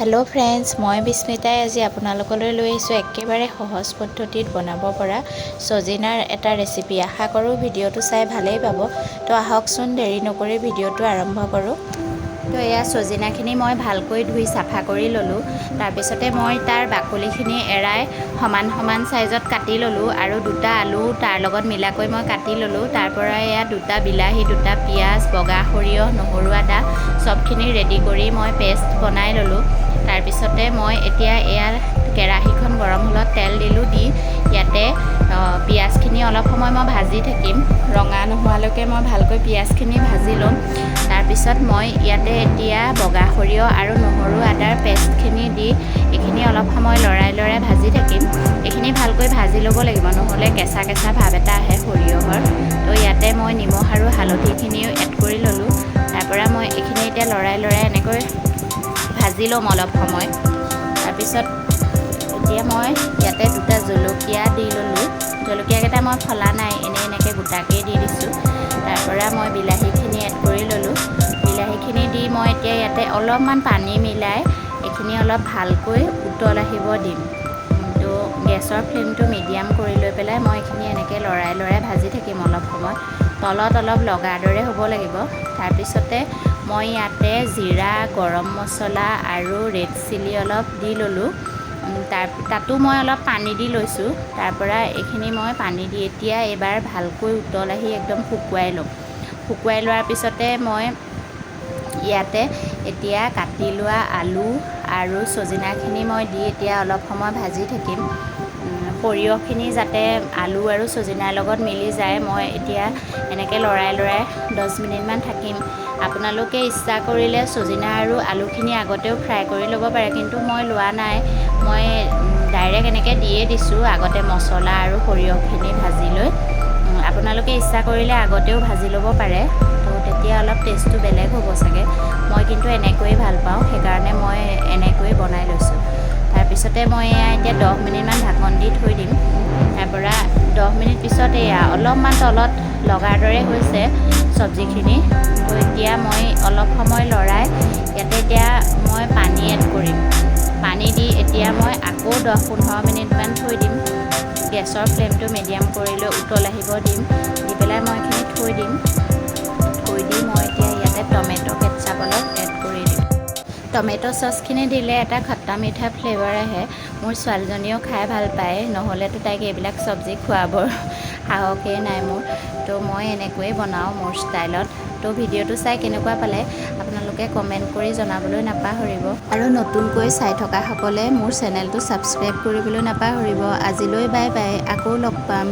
Hello friends, मैं विस्मिताই আজি আপোনালোকলৈ লৈ আহিছোঁ একেবাৰে সহজ পদ্ধতিত বনাব পৰা সজিনাৰ এটা ৰেচিপি। আশা কৰোঁ ভিডিঅ'টো চাই ভালেই পাব। তো আহকচোন দেৰি নকৰি ভিডিঅ'টো আৰম্ভ কৰোঁ। তো এয়া সজিনাখিনি মই ভালকৈ ধুই চাফা কৰি ল'লোঁ। তাৰপিছতে মই তাৰ বাকলিখিনি এৰাই সমান সমান সাইজত কাটি ল'লোঁ আৰু দুটা আলু তাৰ লগত মিলাকৈ মই কাটি ল'লোঁ। তাৰ পৰা এয়া দুটা বিলাহী, দুটা পিঁয়াজ, বগা সৰিয়হ, নহৰু, আদা সবখিনি ৰেডি কৰি মই পেষ্ট বনাই ল'লোঁ। তাৰপিছতে মই এতিয়া এয়াৰ কেৰাহীখন গৰম হ'লত তেল দিলোঁ। দি ইয়াতে পিঁয়াজখিনি অলপ সময় মই ভাজি থাকিম। ৰঙা নোহোৱালৈকে মই ভালকৈ পিঁয়াজখিনি ভাজি ল'ম। তাৰপিছত মই ইয়াতে এতিয়া বগা সৰিয়হ আৰু নহৰু আদাৰ পেষ্টখিনি দি এইখিনি অলপ সময় লৰাই ভাজি থাকিম। এইখিনি ভালকৈ ভাজি ল'ব লাগিব, নহ'লে কেঁচা কেঁচা ভাৱ এটা আহে সৰিয়হৰ। তো ইয়াতে মই নিমখ আৰু হালধিখিনিও এড কৰি ল'লোঁ। তাৰপৰা মই এইখিনি এতিয়া লৰাই এনেকৈ ভাজি ল'ম অলপ সময়। তাৰপিছত এতিয়া মই ইয়াতে দুটা জলকীয়া দি ল'লোঁ। জলকীয়াকেইটা মই ফলা নাই, এনেকৈ গোটাকৈ দি দিছোঁ। তাৰপৰা মই বিলাহীখিনি এড কৰি ল'লোঁ। বিলাহীখিনি দি মই এতিয়া ইয়াতে অলপমান পানী মিলাই এইখিনি অলপ ভালকৈ উতল আহিব দিম। তো গেছৰ ফ্লেমটো মিডিয়াম কৰি লৈ পেলাই মই এইখিনি এনেকৈ লৰাই ভাজি থাকিম অলপ সময়। তলত অলপ লগাৰ দৰে হ'ব লাগিব। তাৰপিছতে মই ইয়াতে জিৰা, গৰম মছলা আৰু ৰেড চিলি অলপ দি ল'লোঁ। তাতো মই অলপ পানী দি লৈছোঁ। তাৰপৰা এইখিনি মই পানী দি এতিয়া এবাৰ ভালকৈ উতল আহি একদম শুকুৱাই ল'ম। শুকুৱাই লোৱাৰ পিছতে মই ইয়াতে এতিয়া কাটি লোৱা আলু আৰু সজিনাখিনি মই দি এতিয়া অলপ সময় ভাজি থাকিম। সৰিয়হখিনি যাতে আলু আৰু সজিনাৰ লগত মিলি যায়, মই এতিয়া এনেকৈ লৰাই 10 মিনিটমান থাকিম। আপোনালোকে ইচ্ছা কৰিলে সজিনা আৰু আলুখিনি আগতেও ফ্ৰাই কৰি ল'ব পাৰে, কিন্তু মই লোৱা নাই। মই ডাইৰেক্ট এনেকৈ দিয়ে দিছোঁ আগতে মছলা আৰু সৰিয়হখিনি ভাজি লৈ। আপোনালোকে ইচ্ছা কৰিলে আগতেও ভাজি ল'ব পাৰে, তো তেতিয়া অলপ টেষ্টটো বেলেগ হ'ব চাগে। মই কিন্তু এনেকৈয়ে ভাল পাওঁ, সেইকাৰণে মই এনেকৈয়ে বনাই লৈছোঁ। তাৰপিছতে মই এতিয়া 10 মিনিটমান ঢাকন দি থৈ দিম। তাৰপৰা 10 মিনিট পিছত এয়া অলপমান তলত লগাৰ দৰে হৈছে চব্জিখিনি। তো এতিয়া মই অলপ সময় লৰাই ইয়াতে এতিয়া মই পানী এড কৰিম। পানী দি এতিয়া মই আকৌ 10-15 মিনিটমান থৈ দিম। গেছৰ ফ্লেমটো মিডিয়াম কৰি লৈ উতল আহিব দিম। দি পেলাই মই এইখিনি থৈ দিম। থৈ দি মই এতিয়া ইয়াতে টমেটো কেটচাপ অলপ এড কৰি দিম। টমেটো চচখিনি দিলে এটা খট্টা মিঠা ফ্লেভাৰ আহে। মোৰ ছোৱালীজনীও খাই ভাল পায়, নহ'লেতো তাইক এইবিলাক চব্জি খোৱাবৰ সাহসেই নাই মোৰ। তো মই এনেকৈয়ে বনাওঁ মোৰ ষ্টাইলত। তো ভিডিঅ'টো চাই কেনেকুৱা পালে আপোনালোকে কমেণ্ট কৰি জনাবলৈ নাপাহৰিব। আৰু নতুনকৈ চাই থকাসকলে মোৰ চেনেলটো ছাবস্ক্ৰাইব কৰিবলৈ নাপাহৰিব। আজিলৈ বাই বাই, আকৌ লগ পাম।